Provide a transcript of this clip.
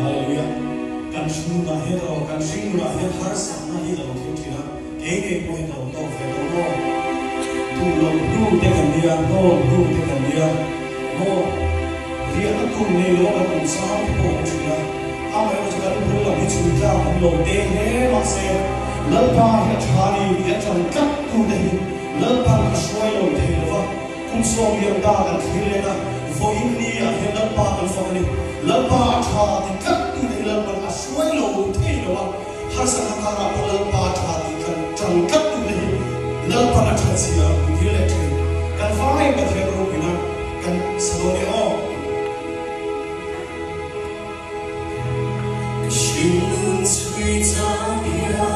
Hallelujah. Kan snu na he ro kan sing na he har sam na hi lo ke thina ke ko he lo to fe to no tu lo du te kan dia no du te kan dia no ria na tu ne lo na tu sa ko thina a mai lo kan bu la ni chu ta lo te he ma se lal pa he thani he chan kat tu de lal pa ka shoi lo te lo kum som yang da kan khile na vo in ni a he lal pa kan fa ni lal pa tha ti kat tu de lal pa ka shoi lo te lo har sa ka ra ko lal pa tha ti kan chan kat tu de lal pa na tha si a hi le te kan fa mai ba the ro ina kan sa lo ni o Shin sweet on ya